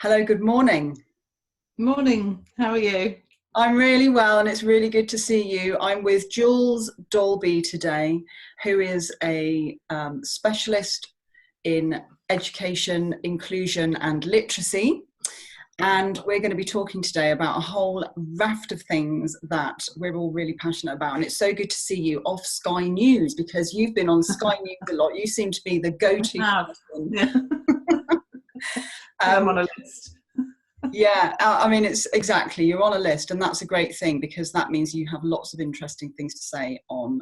Hello, good morning. Morning, how are you? I'm really well, and it's really good to see you. I'm with Jules Daulby today, who is a specialist in education, inclusion, and literacy. And we're going to be talking today about a whole raft of things that we're all really passionate about. And it's so good to see you off Sky News, because you've been on Sky News a lot. You seem to be the go-to person. Yeah. I'm on a list. Yeah, I mean, it's exactly, you're on a list, and that's a great thing, because that means you have lots of interesting things to say on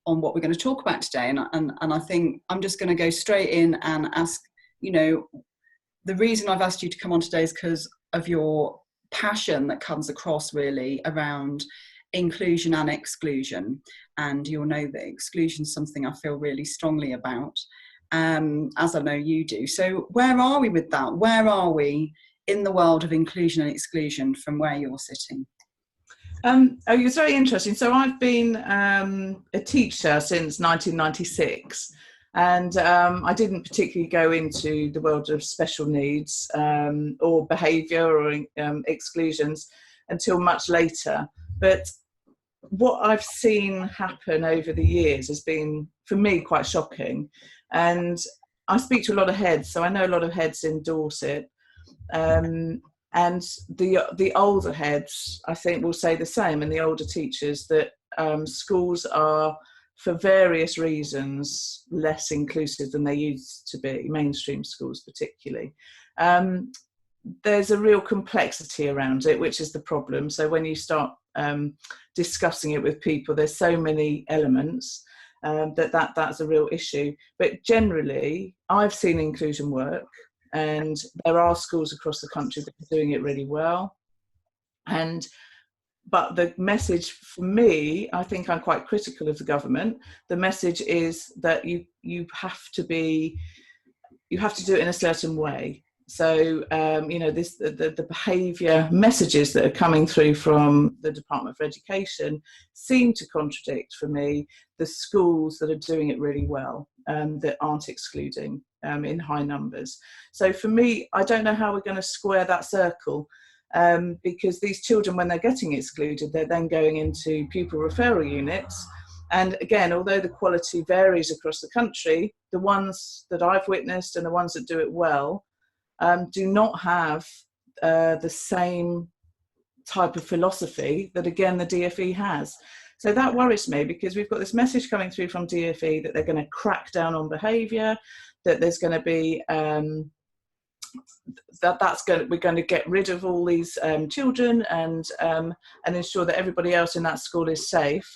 what we're going to talk about today. And I think I'm just going to go straight in and ask, the reason I've asked you to come on today is because of your passion that comes across really around inclusion and exclusion. And you'll know that exclusion is something I feel really strongly about, as I know you do. So where are we with that? Where are we in the world of inclusion and exclusion from where you're sitting? It's very interesting. So I've been a teacher since 1996, and I didn't particularly go into the world of special needs or behaviour or exclusions until much later. But what I've seen happen over the years has been, for me, quite shocking. And I speak to a lot of heads, so I know a lot of heads in Dorset. And the older heads, I think, will say the same, and the older teachers, that schools are, for various reasons, less inclusive than they used to be, mainstream schools particularly. There's a real complexity around it, which is the problem. So when you start discussing it with people, there's so many elements that's a real issue. But generally, I've seen inclusion work, and there are schools across the country that are doing it really well. But the message for me, I think I'm quite critical of the government. The message is that you have to do it in a certain way. So the behaviour messages that are coming through from the Department for Education seem to contradict, for me, the schools that are doing it really well, that aren't excluding in high numbers. So for me, I don't know how we're going to square that circle, because these children, when they're getting excluded, they're then going into pupil referral units. And again, although the quality varies across the country, the ones that I've witnessed and the ones that do it well do not have the same type of philosophy that, again, the DfE has. So that worries me, because we've got this message coming through from DfE that they're going to crack down on behaviour, that there's going to be we're going to get rid of all these children and ensure that everybody else in that school is safe.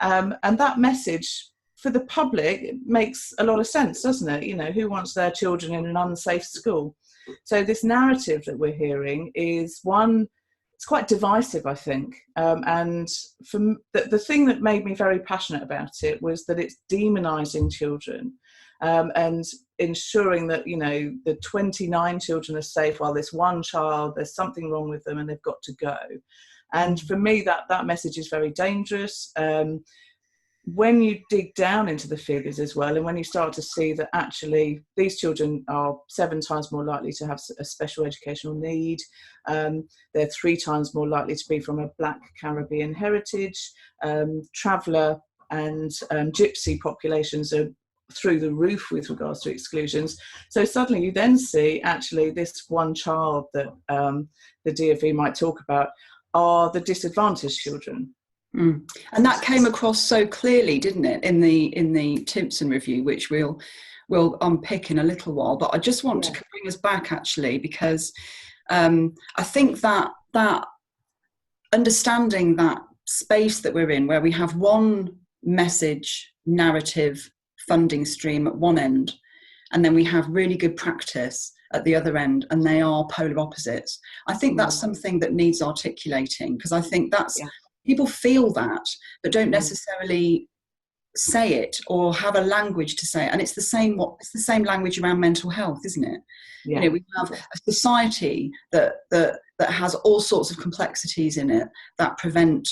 And that message for the public makes a lot of sense, doesn't it? Who wants their children in an unsafe school? So this narrative that we're hearing is one, it's quite divisive, I think. And the thing that made me very passionate about it was that it's demonising children, and ensuring that, the 29 children are safe, while this one child, there's something wrong with them and they've got to go. And for me, that message is very dangerous. When you dig down into the figures as well, and when you start to see that actually these children are 7 times more likely to have a special educational need, they're 3 times more likely to be from a Black Caribbean heritage, traveller and gypsy populations are through the roof with regards to exclusions. So suddenly you then see actually this one child that the DfE might talk about are the disadvantaged children. And that came across so clearly, didn't it, in the Timson review, which we'll unpick in a little while. But I just want to bring us back, actually, because I think that understanding that space that we're in, where we have one message, narrative, funding stream at one end, and then we have really good practice at the other end, and they are polar opposites. I think that's something that needs articulating, because I think that's... People feel that, but don't necessarily say it or have a language to say it. And it's the same language around mental health, isn't it? Yeah. We have a society that has all sorts of complexities in it that prevent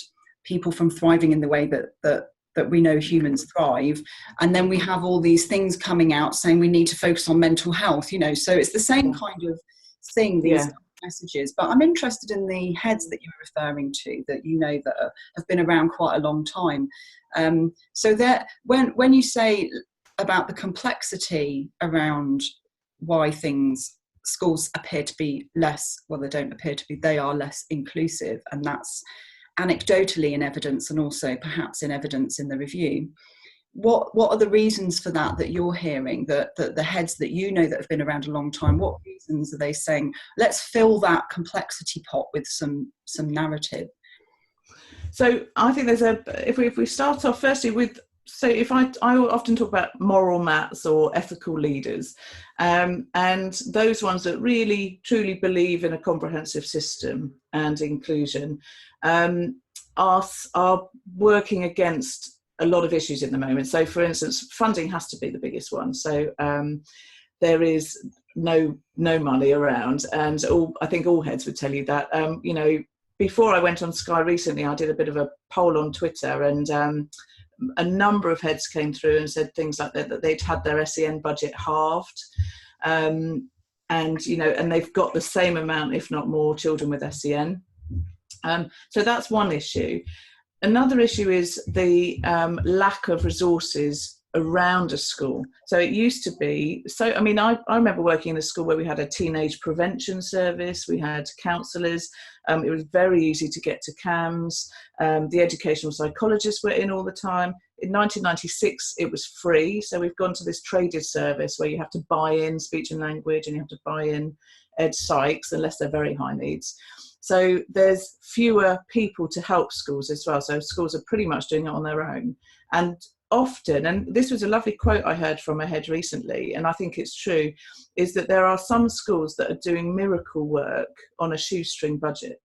people from thriving in the way that we know humans thrive. And then we have all these things coming out saying we need to focus on mental health, so it's the same kind of thing, these Yeah. messages. But I'm interested in the heads that you were referring to, that you know that have been around quite a long time. So that when you say about the complexity around why schools appear to be less, well, they don't appear to be, they are less inclusive, and that's anecdotally in evidence and also perhaps in evidence in the review. What are the reasons for that you're hearing, that the heads that you know that have been around a long time, what reasons are they saying, let's fill that complexity pot with some narrative? So I think if we start off firstly with, so if I often talk about moral mats or ethical leaders, and those ones that really truly believe in a comprehensive system and inclusion, are working against a lot of issues at the moment. So for instance, funding has to be the biggest one. So there is no money around, and I think all heads would tell you that. Before I went on Sky recently, I did a bit of a poll on Twitter, and a number of heads came through and said things like that they'd had their SEN budget halved, and they've got the same amount, if not more, children with SEN. So that's one issue. Another issue is the lack of resources around a school. So it used to be, I remember working in a school where we had a teenage prevention service, we had counsellors, it was very easy to get to CAMS, the educational psychologists were in all the time. In 1996 it was free, so we've gone to this traded service where you have to buy in speech and language and you have to buy in ed psychs unless they're very high needs. So there's fewer people to help schools as well. So schools are pretty much doing it on their own. And often, and this was a lovely quote I heard from a head recently, and I think it's true, is that there are some schools that are doing miracle work on a shoestring budget.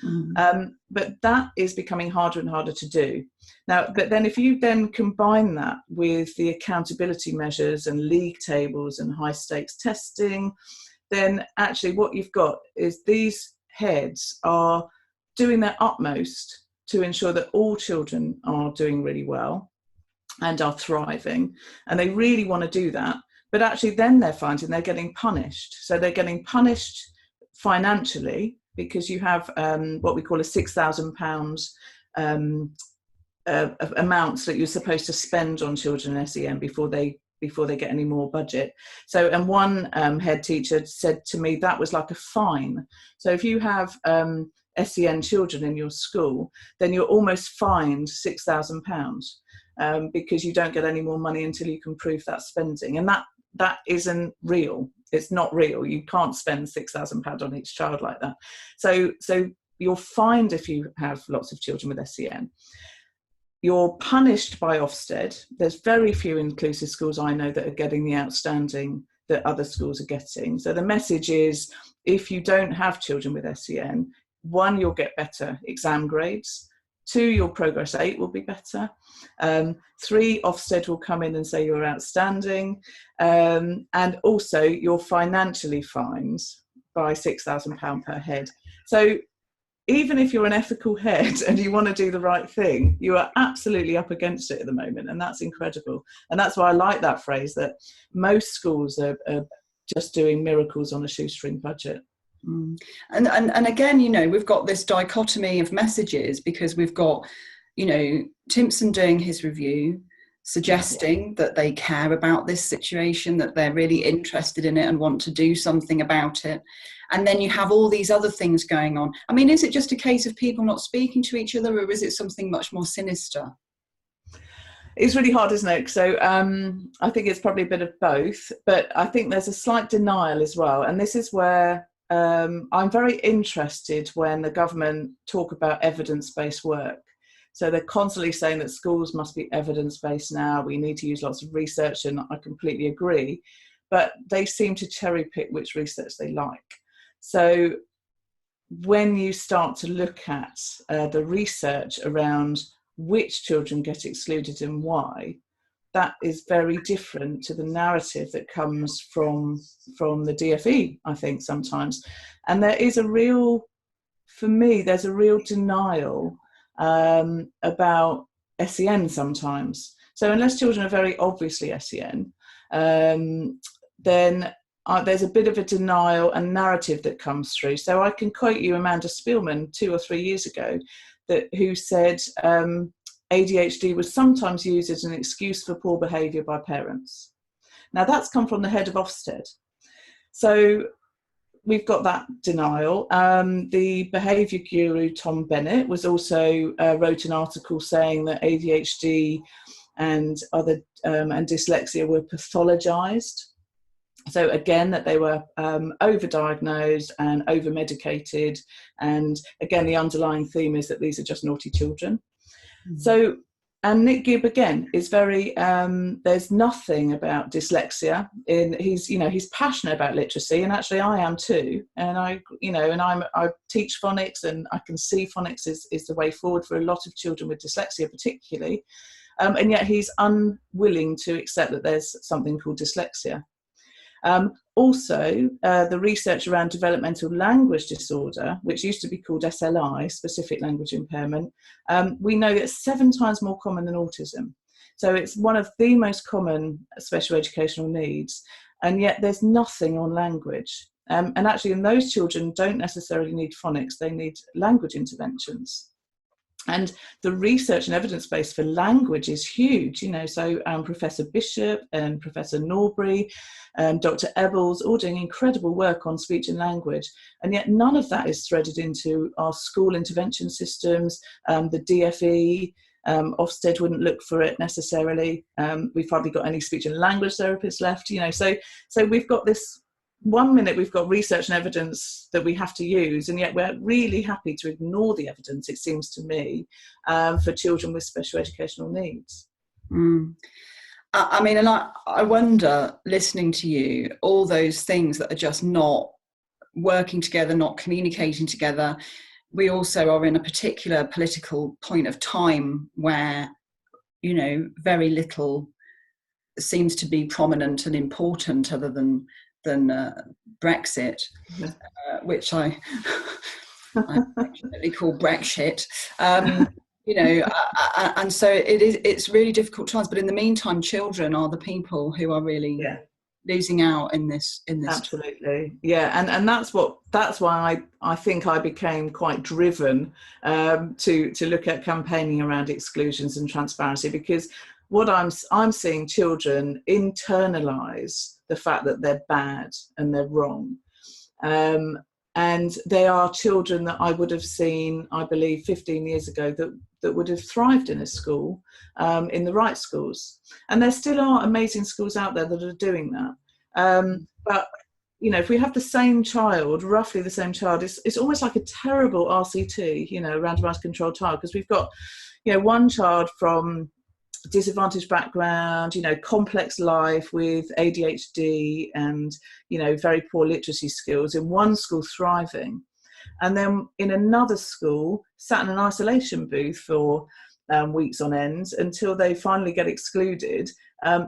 But that is becoming harder and harder to do. Now, but then if you then combine that with the accountability measures and league tables and high stakes testing, then actually what you've got is these heads are doing their utmost to ensure that all children are doing really well and are thriving, and they really want to do that, but actually then they're finding they're getting punished. So they're getting punished financially because you have what we call a £6,000 amounts that you're supposed to spend on children in SEN before they get any more budget. So, and one head teacher said to me that was like a fine. So if you have SEN children in your school, then you're almost fined £6,000 because you don't get any more money until you can prove that spending. And that isn't real. It's not real. You can't spend £6,000 on each child like that. So you're fined if you have lots of children with SEN. You're punished by Ofsted. There's very few inclusive schools I know that are getting the outstanding that other schools are getting. So the message is, if you don't have children with SEN, 1, you'll get better exam grades. 2, your progress 8 will be better. 3, Ofsted will come in and say you're outstanding. And also you're financially fined by £6,000 per head. So even if you're an ethical head and you want to do the right thing, you are absolutely up against it at the moment. And that's incredible. And that's why I like that phrase, that most schools are just doing miracles on a shoestring budget. And again, we've got this dichotomy of messages, because we've got, Timson doing his review, suggesting that they care about this situation, that they're really interested in it and want to do something about it. And then you have all these other things going on. I mean, is it just a case of people not speaking to each other, or is it something much more sinister? It's really hard, isn't it? So I think it's probably a bit of both, but I think there's a slight denial as well. And this is where I'm very interested when the government talk about evidence-based work. So they're constantly saying that schools must be evidence-based now. We need to use lots of research, and I completely agree. But they seem to cherry pick which research they like. So when you start to look at the research around which children get excluded and why, that is very different to the narrative that comes from the DfE, I think, sometimes. And there is for me, there's a real denial about SEN sometimes. So unless children are very obviously SEN, then there's a bit of a denial and narrative that comes through. So I can quote you Amanda Spielman 2 or 3 years ago, who said ADHD was sometimes used as an excuse for poor behaviour by parents. Now that's come from the head of Ofsted. So we've got that denial. The behaviour guru Tom Bennett was also wrote an article saying that ADHD and dyslexia were pathologised. So again, that they were overdiagnosed and over-medicated. And again, the underlying theme is that these are just naughty children. Mm-hmm. So, and Nick Gibb again is very, there's nothing about dyslexia. He's passionate about literacy, and actually I am too. And I teach phonics, and I can see phonics is the way forward for a lot of children with dyslexia particularly. And yet he's unwilling to accept that there's something called dyslexia. Also, the research around developmental language disorder, which used to be called SLI, specific language impairment, we know it's 7 times more common than autism. So it's one of the most common special educational needs, and yet there's nothing on language. And actually, in those children don't necessarily need phonics, they need language interventions. And the research and evidence-based for language is huge, so Professor Bishop and Professor Norbury, Dr. Ebbles, all doing incredible work on speech and language. And yet none of that is threaded into our school intervention systems, the DFE. Ofsted wouldn't look for it necessarily. We've hardly got any speech and language therapists left, so we've got this. One minute we've got research and evidence that we have to use, and yet we're really happy to ignore the evidence, it seems to me, for children with special educational needs. I mean, and I wonder, listening to you, all those things that are just not working together, not communicating together. We also are in a particular political point of time where, very little seems to be prominent and important other than Brexit, which I actually call Brexit. And so it's really difficult times. But in the meantime, children are the people who are really losing out in this. Absolutely, and that's why I think I became quite driven to look at campaigning around exclusions and transparency, because what I'm seeing children internalise the fact that they're bad and they're wrong. And they are children that I would have seen, I believe, 15 years ago that would have thrived in a school, in the right schools. And there still are amazing schools out there that are doing that. But, if we have the same child, roughly the same child, it's almost like a terrible RCT, randomised controlled trial, because we've got, one child from disadvantaged background, complex life with ADHD and, very poor literacy skills, in one school thriving, and then in another school sat in an isolation booth for weeks on end until they finally get excluded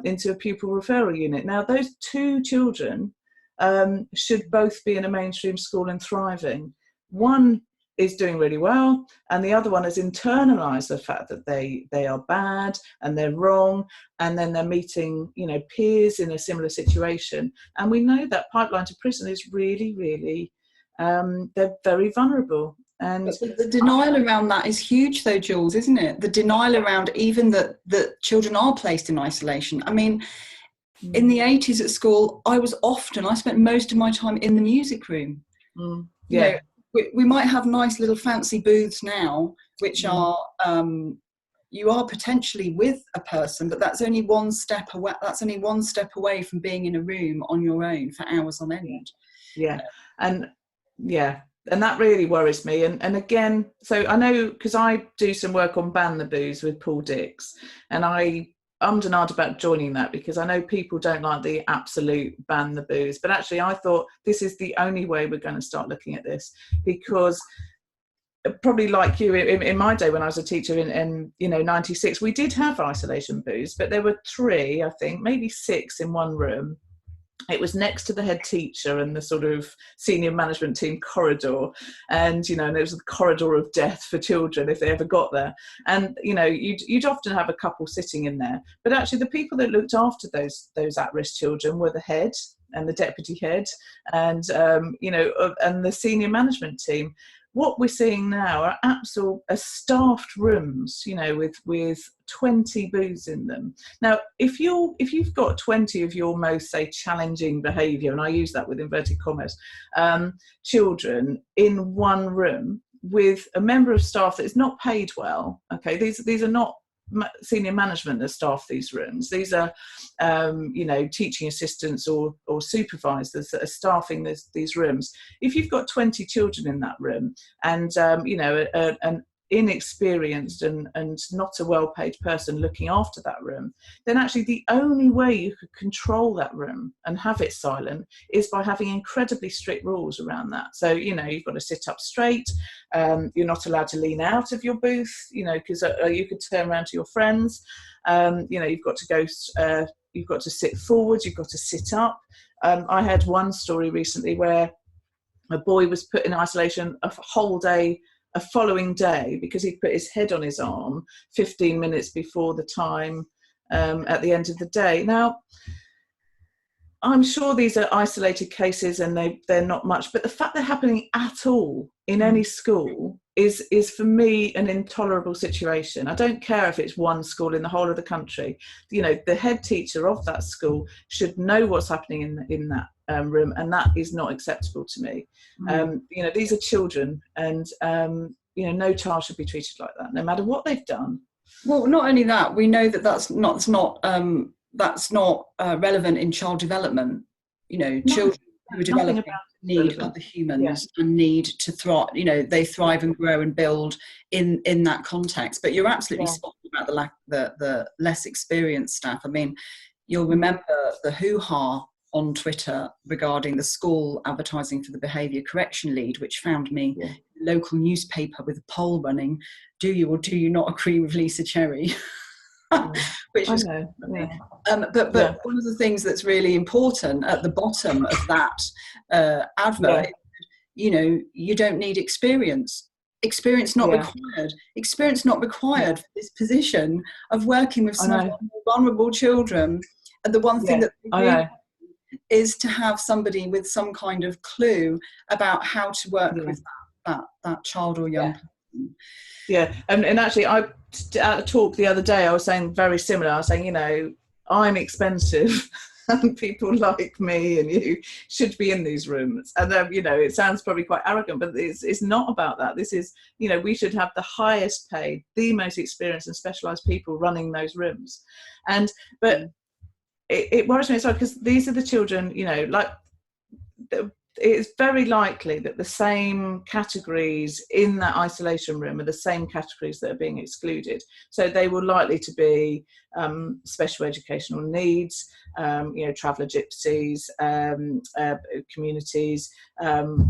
into a pupil referral unit. Now, those 2 children should both be in a mainstream school and thriving. One is doing really well, and the other one has internalised the fact that they are bad and they're wrong, and then they're meeting peers in a similar situation. And we know that pipeline to prison is really, really they're very vulnerable. And the denial around that is huge though, Jules, isn't it? The denial around even that children are placed in isolation. I mean, in the 80s at school, I spent most of my time in the music room. We might have nice little fancy booths now, which are, you are potentially with a person, but that's only one step away. That's only one step away from being in a room on your own for hours on end. And that really worries me. And again, so I know, because I do some work on Ban the Booze with Paul Dix, and I ummed and ahed about joining that because I know people don't like the absolute ban the booze, but actually I thought this is the only way we're going to start looking at this, because probably like you, in my day when I was a teacher in 96, we did have isolation booze, but there were 3, I think, maybe 6 in one room. It was next to the head teacher and the sort of senior management team corridor, and and it was the corridor of death for children if they ever got there. And you'd often have a couple sitting in there, but actually the people that looked after those at-risk children were the head and the deputy head, and and the senior management team. What we're seeing now are staffed rooms, with 20 booths in them. Now, if you've got 20 of your most, say, challenging behaviour, and I use that with inverted commas, children in one room with a member of staff that is not paid well. Okay, these are not senior management that staff these rooms. These are teaching assistants or supervisors that are staffing these rooms. If you've got 20 children in that room and an inexperienced and not a well-paid person looking after that room, then actually the only way you could control that room and have it silent is by having incredibly strict rules around that. So you've got to sit up straight, you're not allowed to lean out of your booth, because you could turn around to your friends, you've got to go you've got to sit forward, you've got to sit up. I had one story recently where a boy was put in isolation a whole day a following day because he'd put his head on his arm 15 minutes before the time at the end of the day. Now, I'm sure these are isolated cases and they're not much, but the fact they're happening at all in any school is for me an intolerable situation. I don't care if it's one school in the whole of the country. The head teacher of that school should know what's happening in that room, and that is not acceptable to me. These are children, and no child should be treated like that, no matter what they've done. Well, not only that, we know that that's not relevant in child development. Children who are developing need other humans and need to thrive. They thrive and grow and build in that context. But you're absolutely spot on about the less experienced staff. I mean, you'll remember the hoo-ha on Twitter regarding the school advertising for the behaviour correction lead, which found me in a local newspaper with a poll running, do you or do you not agree with Lisa Cherry? Which is but one of the things that's really important at the bottom of that advert, you don't need experience not required for this position of working with some of the vulnerable children. And the one thing that is to have somebody with some kind of clue about how to work with that child or young person. And actually, at a talk the other day, I was saying very similar. I was saying, I'm expensive and people like me and you should be in these rooms. And it sounds probably quite arrogant, but it's not about that. This is, we should have the highest paid, the most experienced and specialised people running those rooms. But it worries me as well, because these are the children, it's very likely that the same categories in that isolation room are the same categories that are being excluded. So they will likely to be special educational needs, traveller gypsies, communities,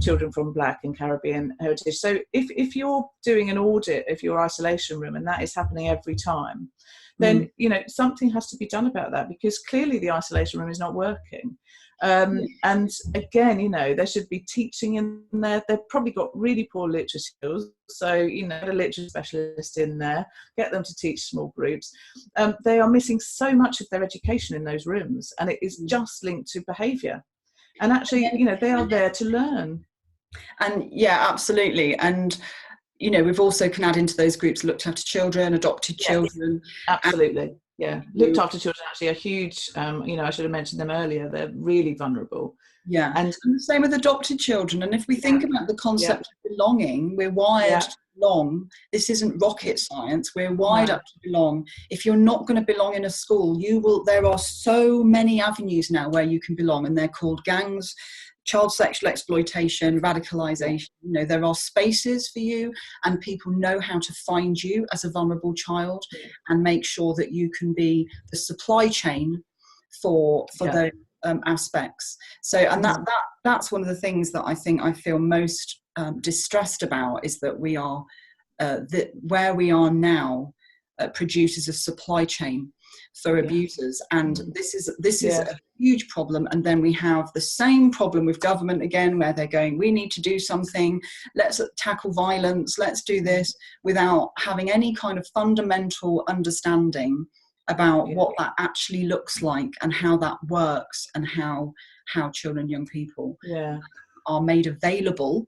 children from Black and Caribbean heritage. So if you're doing an audit of your isolation room and that is happening every time, then something has to be done about that, because clearly the isolation room is not working. And again, there should be teaching in there. They've probably got really poor literacy skills, so get a literacy specialist in there, get them to teach small groups. They are missing so much of their education in those rooms, and it is just linked to behaviour. And actually, they are there to learn. And absolutely. And we've also can add into those groups looked after children, adopted children. Absolutely. Looked after children actually are huge. I should have mentioned them earlier. They're really vulnerable. And the same with adopted children. And if we think about the concept of belonging, we're wired to belong. This isn't rocket science. We're wired up to belong. If you're not going to belong in a school, there are so many avenues now where you can belong, and they're called gangs, child sexual exploitation, radicalisation. There are spaces for you, and people know how to find you as a vulnerable child and make sure that you can be the supply chain for those aspects. So, and that's one of the things that I feel most distressed about, is that we are where we are now produces a supply chain for abusers, and this is a huge problem. And then we have the same problem with government again, where they're going, we need to do something, let's tackle violence, let's do this, without having any kind of fundamental understanding about what that actually looks like and how that works and how how children, young people Yeah. are made available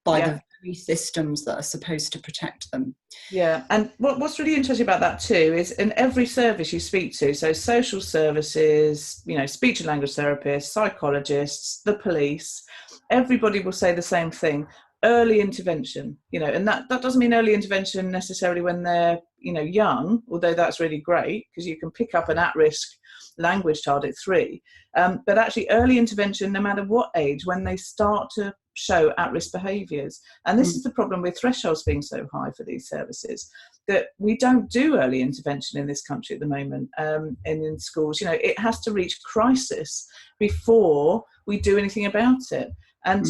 by Yeah. the very systems that are supposed to protect them. Yeah, and what's really interesting about that too is in every service you speak to, so social services, speech and language therapists, psychologists, the police, everybody will say the same thing: early intervention. And that doesn't mean early intervention necessarily when they're young, although that's really great because you can pick up an at-risk language child at 3, but actually early intervention, no matter what age, when they start to show at-risk behaviours. And this is the problem with thresholds being so high for these services, that we don't do early intervention in this country at the moment, and in schools. It has to reach crisis before we do anything about it. And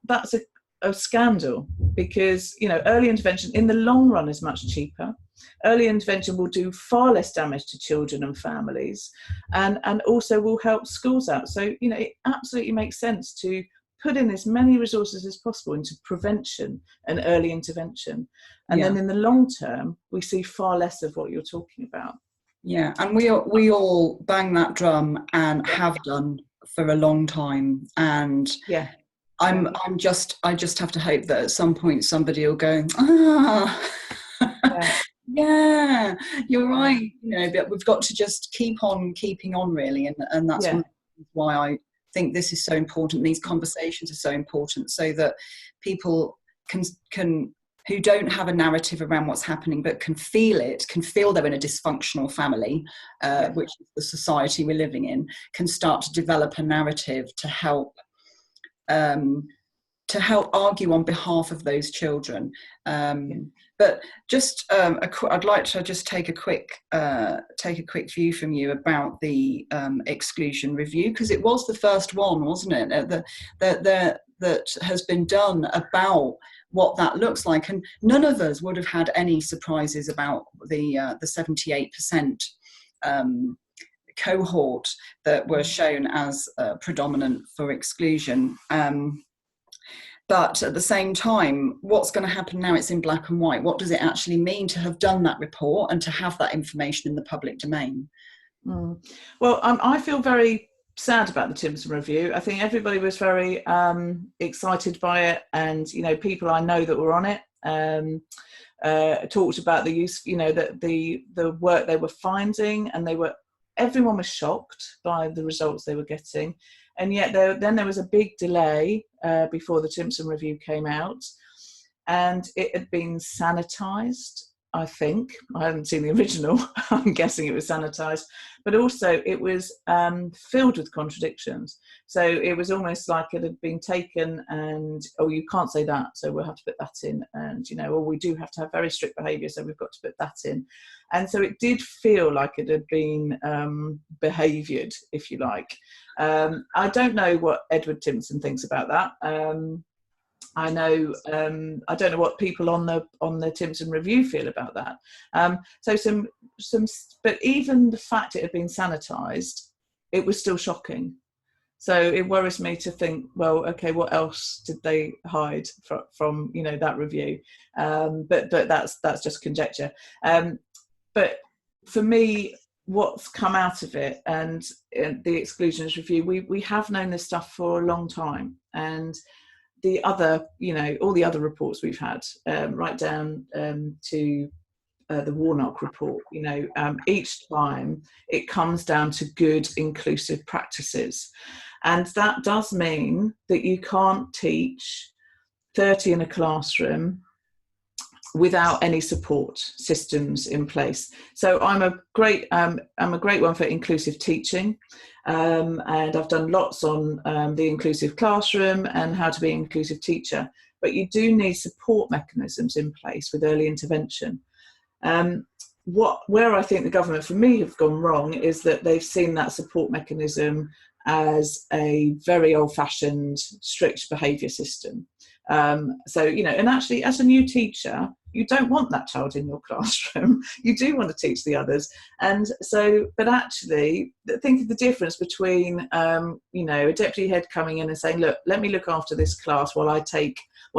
that's a scandal, because early intervention in the long run is much cheaper. Early intervention will do far less damage to children and families, and also will help schools out. So it absolutely makes sense to put in as many resources as possible into prevention and early intervention. And then in the long term, we see far less of what you're talking about. Yeah, and we all bang that drum and have done for a long time. And I just have to hope that at some point somebody will go, yeah, you're right. But we've got to just keep on keeping on, really, and that's why I think this is so important. These conversations are so important, so that people can who don't have a narrative around what's happening, but can feel they're in a dysfunctional family, which is the society we're living in, can start to develop a narrative to help argue on behalf of those children. But just I'd like to just take a quick view from you about the exclusion review, because it was the first one, wasn't it, that has been done about what that looks like. And none of us would have had any surprises about the 78% cohort that were shown as predominant for exclusion. But at the same time, what's going to happen now? It's in black and white. What does it actually mean to have done that report and to have that information in the public domain? Well, I feel very sad about the Timson review. I think everybody was very excited by it, and people I know that were on it talked about the use, that the work they were finding, and everyone was shocked by the results they were getting. And yet then there was a big delay before the Timson review came out, and it had been sanitised, I think. I haven't seen the original. I'm guessing it was sanitised. But also it was filled with contradictions. So it was almost like it had been taken and, you can't say that, so we'll have to put that in. And, we do have to have very strict behaviour, so we've got to put that in. And so it did feel like it had been behavioured, if you like. I don't know what Edward Timson thinks about that. I know I don't know what people on the Timson review feel about that. So but even the fact it had been sanitised, it was still shocking. So it worries me to think, well, okay, what else did they hide from that review? But that's just conjecture. But for me, what's come out of it and the exclusions review, we have known this stuff for a long time, and the other, all the other reports we've had, right down to the Warnock report, each time it comes down to good inclusive practices. And that does mean that you can't teach 30 in a classroom without any support systems in place. So I'm a great one for inclusive teaching, and I've done lots on the inclusive classroom and how to be an inclusive teacher. But you do need support mechanisms in place with early intervention. Where I think the government, for me, have gone wrong is that they've seen that support mechanism as a very old-fashioned, strict behaviour system. So, and actually, as a new teacher, you don't want that child in your classroom. You do want to teach the others. And so, but actually, think of the difference between, a deputy head coming in and saying, look, let me look after this class while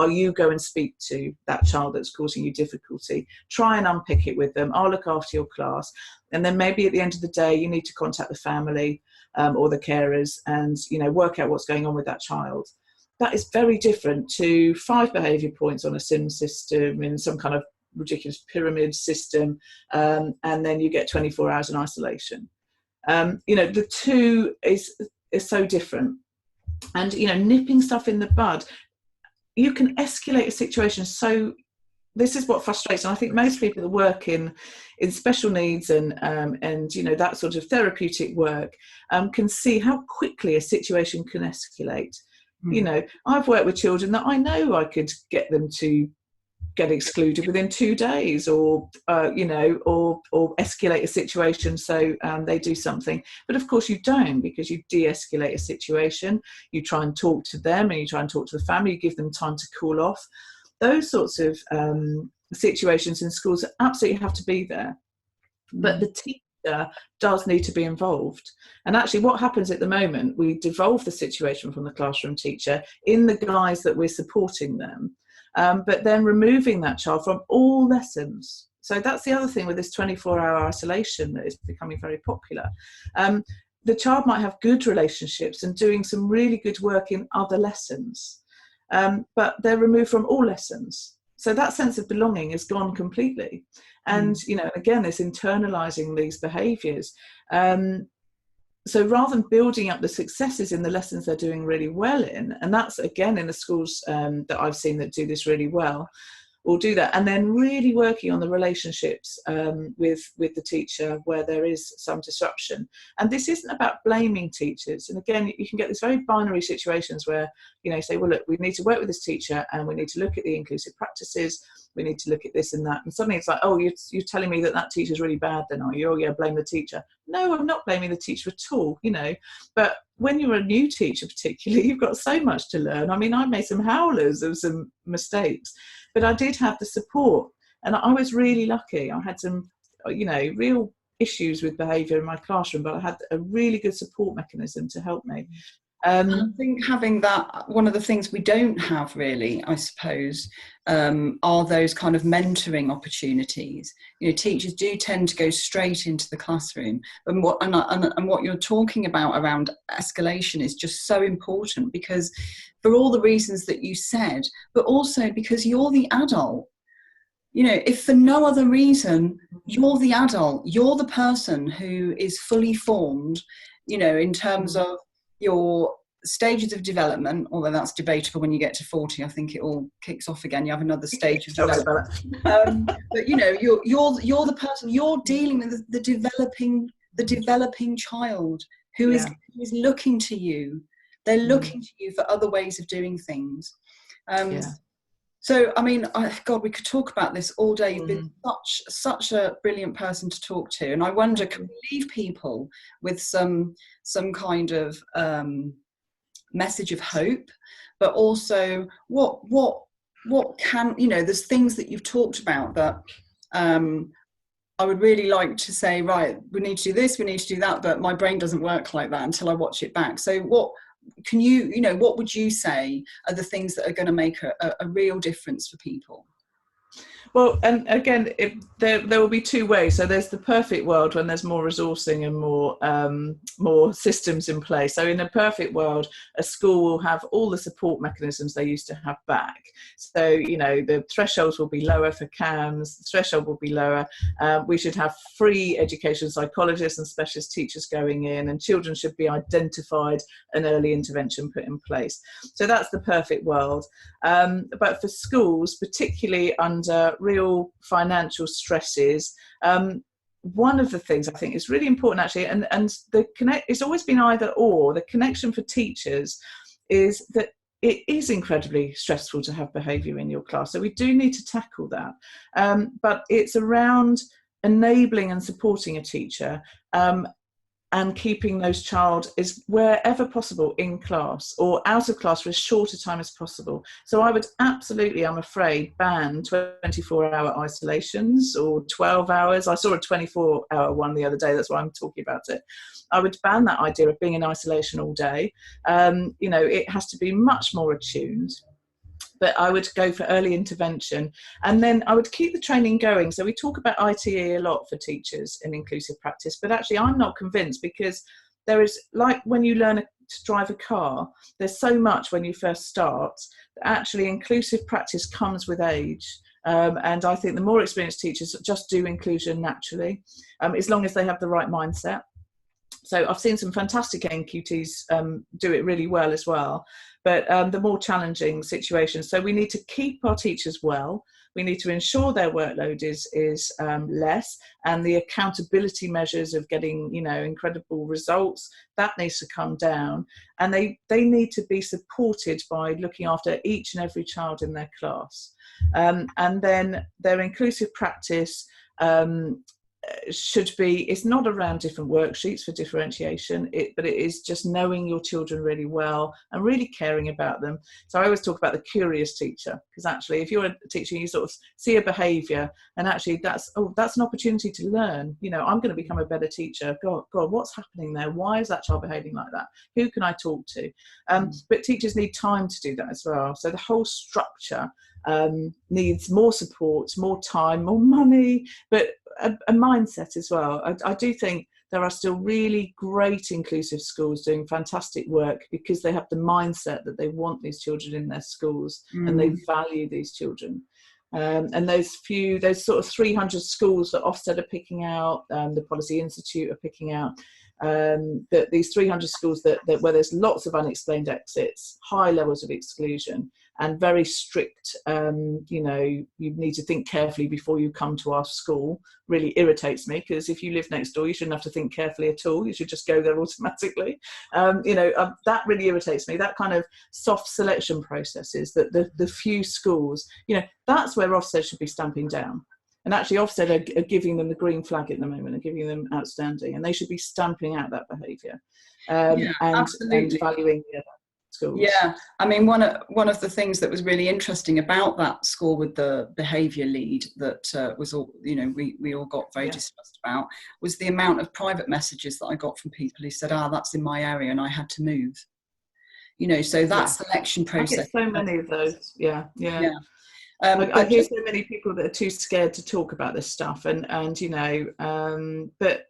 you go and speak to that child that's causing you difficulty. Try and unpick it with them. I'll look after your class. And then maybe at the end of the day, you need to contact the family. or the carers, and work out what's going on with that child. That is very different to 5 behaviour points on a SIM system in some kind of ridiculous pyramid system, and then you get 24 hours in isolation. The two is so different. And nipping stuff in the bud, you can escalate a situation. So this is what frustrates, and I think most people that work in special needs and that sort of therapeutic work can see how quickly a situation can escalate. I've worked with children that I know I could get them to get excluded within 2 days, or escalate a situation so they do something. But of course you don't, because you de-escalate a situation, you try and talk to them, and you try and talk to the family, you give them time to cool off. Those sorts of situations in schools absolutely have to be there. But the teacher does need to be involved. And actually what happens at the moment, we devolve the situation from the classroom teacher in the guise that we're supporting them, but then removing that child from all lessons. So that's the other thing with this 24-hour isolation that is becoming very popular. The child might have good relationships and doing some really good work in other lessons, but they're removed from all lessons. So that sense of belonging is gone completely. And, again, it's internalising these behaviours. So rather than building up the successes in the lessons they're doing really well in, and that's, again, in the schools that I've seen that do this really well, will do that, and then really working on the relationships with the teacher where there is some disruption. And this isn't about blaming teachers. And again, you can get these very binary situations where say, well, look, we need to work with this teacher, and we need to look at the inclusive practices, we need to look at this and that, and suddenly it's like, oh, you're telling me that teacher's really bad then, are you? Oh yeah, blame the teacher. No, I'm not blaming the teacher at all, but when you're a new teacher particularly, you've got so much to learn. I mean, I made some howlers of some mistakes, but I did have the support, and I was really lucky. I had some real issues with behaviour in my classroom, but I had a really good support mechanism to help me. I think having that, one of the things we don't have really, I suppose, are those kind of mentoring opportunities. Teachers do tend to go straight into the classroom, and what you're talking about around escalation is just so important, because for all the reasons that you said, but also because you're the adult. If for no other reason, you're the adult, you're the person who is fully formed, in terms of your stages of development, although that's debatable. When you get to 40, I think it all kicks off again. You have another stage of development. But you're the person, you're dealing with the developing child who is looking to you. They're looking to you for other ways of doing things. So, I mean, God, we could talk about this all day. You've been such a brilliant person to talk to. And I wonder, can we leave people with some kind of message of hope, but also what can, there's things that you've talked about that I would really like to say, right, we need to do this, we need to do that, but my brain doesn't work like that until I watch it back. So what can what would you say are the things that are going to make a real difference for people? Well, and again, there will be two ways. So there's the perfect world when there's more resourcing and more systems in place. So in a perfect world, a school will have all the support mechanisms they used to have back. So, the thresholds will be lower for CAMS, the threshold will be lower. We should have free education psychologists and specialist teachers going in, and children should be identified and early intervention put in place. So that's the perfect world. But for schools, particularly under real financial stresses, one of the things I think is really important actually, and it's always been either or. The connection for teachers is that it is incredibly stressful to have behaviour in your class, so we do need to tackle that, but it's around enabling and supporting a teacher, and keeping those child is wherever possible in class or out of class for as short a time as possible. So I would absolutely, I'm afraid, ban 24-hour isolations or 12 hours. I saw a 24-hour one the other day, that's why I'm talking about it. I would ban that idea of being in isolation all day. It has to be much more attuned. But I would go for early intervention, and then I would keep the training going. So we talk about ITE a lot for teachers in inclusive practice, but actually I'm not convinced, because there is, like when you learn to drive a car, there's so much when you first start that actually inclusive practice comes with age. And I think the more experienced teachers just do inclusion naturally, as long as they have the right mindset. So I've seen some fantastic NQTs do it really well as well, but the more challenging situations. So we need to keep our teachers well. We need to ensure their workload is less, and the accountability measures of getting, incredible results, that needs to come down. And they need to be supported by looking after each and every child in their class. And then their inclusive practice should be, it's not around different worksheets for differentiation, but it is just knowing your children really well and really caring about them. So I always talk about the curious teacher, because actually if you're a teacher, you sort of see a behaviour and actually that's an opportunity to learn. I'm going to become a better teacher. God, what's happening there? Why is that child behaving like that? Who can I talk to? But teachers need time to do that as well. So the whole structure needs more support, more time, more money, but a mindset as well. I do think there are still really great inclusive schools doing fantastic work because they have the mindset that they want these children in their schools and they value these children. And those sort of 300 schools that Ofsted are picking out, the Policy Institute are picking out, that these 300 schools that where there's lots of unexplained exits, high levels of exclusion, and very strict, you need to think carefully before you come to our school, really irritates me, because if you live next door, you shouldn't have to think carefully at all. You should just go there automatically. That really irritates me, that kind of soft selection processes, that the few schools, that's where Ofsted should be stamping down. And actually Ofsted are giving them the green flag at the moment, and giving them outstanding, and they should be stamping out that behaviour and valuing the other schools. Yeah, I mean, one of the things that was really interesting about that school with the behaviour lead that was all, we all got very distressed about, was the amount of private messages that I got from people who said, that's in my area and I had to move. So that selection process. I get so many of those. Yeah. I hear so many people that are too scared to talk about this stuff, and but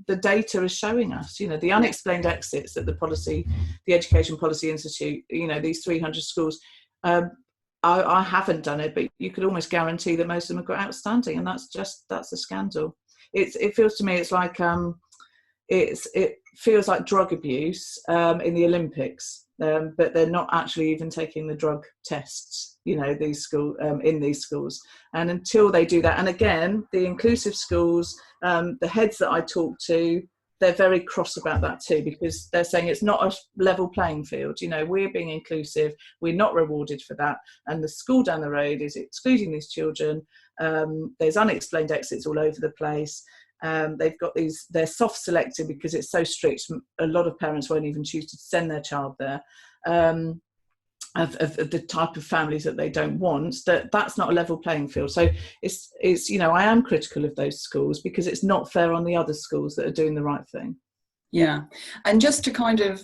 the data is showing us, the unexplained exits at the Education Policy Institute, these 300 schools. I haven't done it, but you could almost guarantee that most of them have got outstanding, and that's a scandal. It feels to me it's like it feels like drug abuse in the Olympics, but they're not actually even taking the drug tests. These in these schools, and until they do that, and again, the inclusive schools, the heads that I talk to, they're very cross about that too, because they're saying it's not a level playing field. We're being inclusive, we're not rewarded for that, and the school down the road is excluding these children. There's unexplained exits all over the place. They've got they're soft selected because it's so strict. A lot of parents won't even choose to send their child there. Of the type of families that they don't want, that's not a level playing field. So it's I am critical of those schools because it's not fair on the other schools that are doing the right thing. Yeah, and just to kind of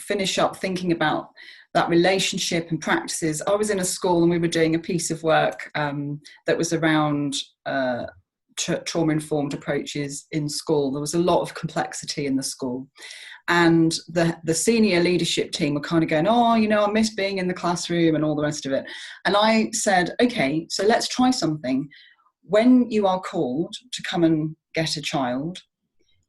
finish up thinking about that relationship and practices, I was in a school and we were doing a piece of work that was around trauma-informed approaches in school. There was a lot of complexity in the school. And the senior leadership team were kind of going, I miss being in the classroom and all the rest of it. And I said, okay, so let's try something. When you are called to come and get a child,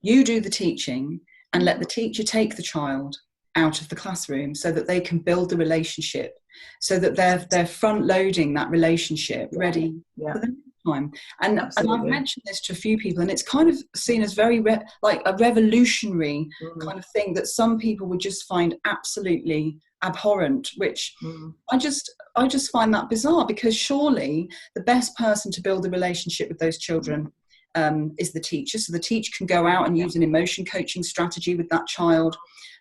you do the teaching and let the teacher take the child out of the classroom so that they can build the relationship, so that they're front loading that relationship ready for the time. And I've mentioned this to a few people, and it's kind of seen as very like a revolutionary kind of thing that some people would just find absolutely abhorrent, which I just find that bizarre, because surely the best person to build a relationship with those children is the teacher. So the teacher can go out and use an emotion coaching strategy with that child.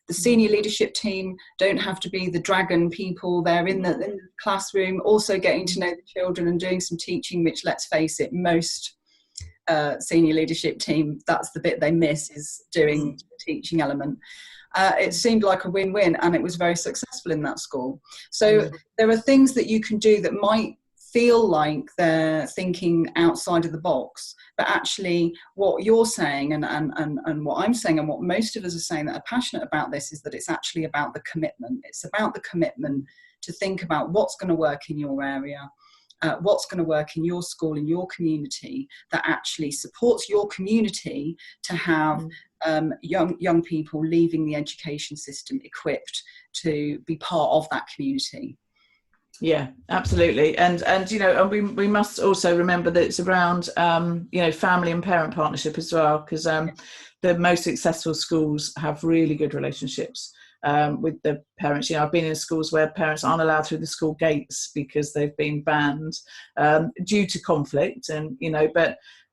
The senior leadership team don't have to be the dragon people. They're in the classroom, also getting to know the children and doing some teaching, which, let's face it, most senior leadership team, that's the bit they miss, is doing the teaching element. It seemed like a win-win, and it was very successful in that school. So there are things that you can do that might feel like they're thinking outside of the box. But actually what you're saying and what I'm saying and what most of us are saying that are passionate about this is that it's actually about the commitment. It's about the commitment to think about what's going to work in your area, what's going to work in your school, in your community, that actually supports your community to have young people leaving the education system equipped to be part of that community. Yeah, absolutely. And we must also remember that it's around family and parent partnership as well, because the most successful schools have really good relationships with the parents. I've been in schools where parents aren't allowed through the school gates because they've been banned due to conflict, and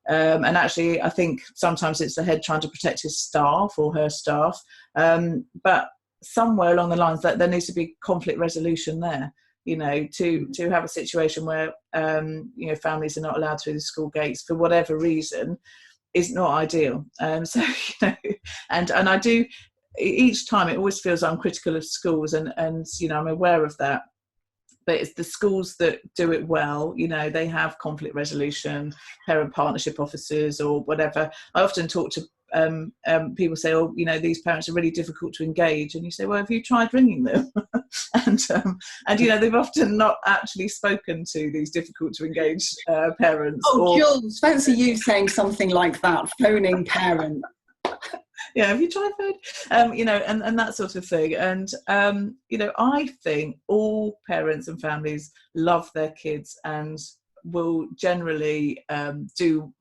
actually I think sometimes it's the head trying to protect his staff or her staff, but somewhere along the lines that there needs to be conflict resolution there, to have a situation where families are not allowed through the school gates for whatever reason is not ideal. And I do, each time it always feels I'm critical of schools, and I'm aware of that, but it's the schools that do it well. They have conflict resolution, parent partnership officers or whatever. I often talk to people say, oh, these parents are really difficult to engage, and you say, well, have you tried ringing them? and they've often not actually spoken to these difficult to engage parents. Jules, fancy you saying something like that, phoning parent. Yeah, have you tried food? And that sort of thing. And, I think all parents and families love their kids and will generally do,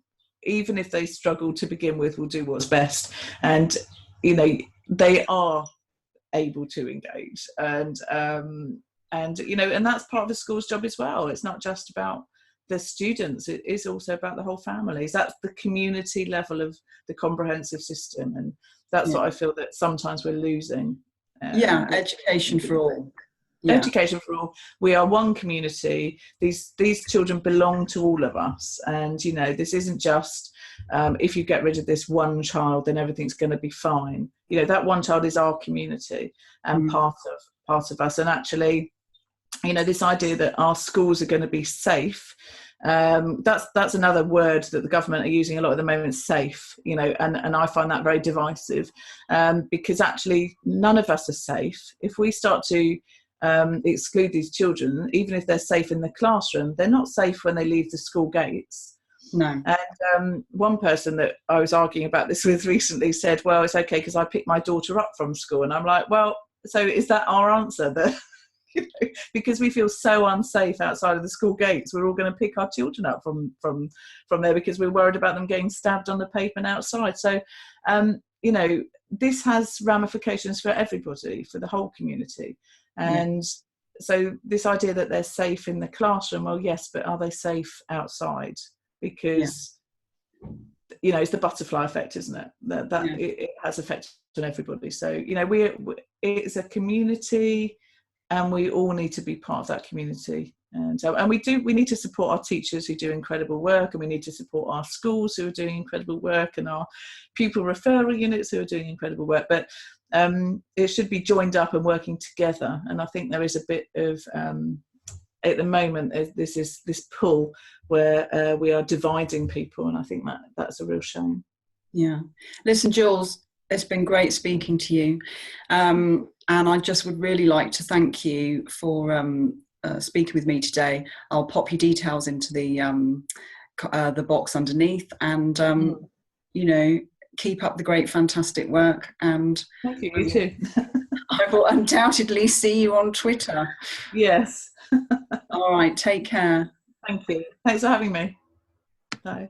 even if they struggle to begin with, will do what's best. And, they are able to engage. And that's part of the school's job as well. It's not just about the students, it is also about the whole families. That's the community level of the comprehensive system, and that's what I feel that sometimes we're losing. Education for all. Education for all. We are one community. These children belong to all of us, and this isn't just if you get rid of this one child then everything's going to be fine. That one child is our community and part of us. And actually, this idea that our schools are going to be safe, that's another word that the government are using a lot at the moment, safe, and I find that very divisive, because actually none of us are safe. If we start to exclude these children, even if they're safe in the classroom, they're not safe when they leave the school gates. No. And one person that I was arguing about this with recently said, well, it's okay because I picked my daughter up from school. And I'm like, well, so is that our answer? That because we feel so unsafe outside of the school gates, we're all going to pick our children up from there because we're worried about them getting stabbed on the pavement outside. So this has ramifications for everybody, for the whole community. And so this idea that they're safe in the classroom, well, yes, but are they safe outside? Because it's the butterfly effect, isn't it? It has effect on everybody. So it's a community, and we all need to be part of that community. And we need to support our teachers who do incredible work, and we need to support our schools who are doing incredible work, and our pupil referral units who are doing incredible work. But it should be joined up and working together. And I think there is a bit of at the moment this pull where we are dividing people, and I think that's a real shame. Yeah. Listen, Jules, it's been great speaking to you, and I just would really like to thank you for speaking with me today. I'll pop your details into the box underneath, and keep up the great, fantastic work. And thank you. You too. I will undoubtedly see you on Twitter. Yes. All right. Take care. Thank you. Thanks for having me. Bye.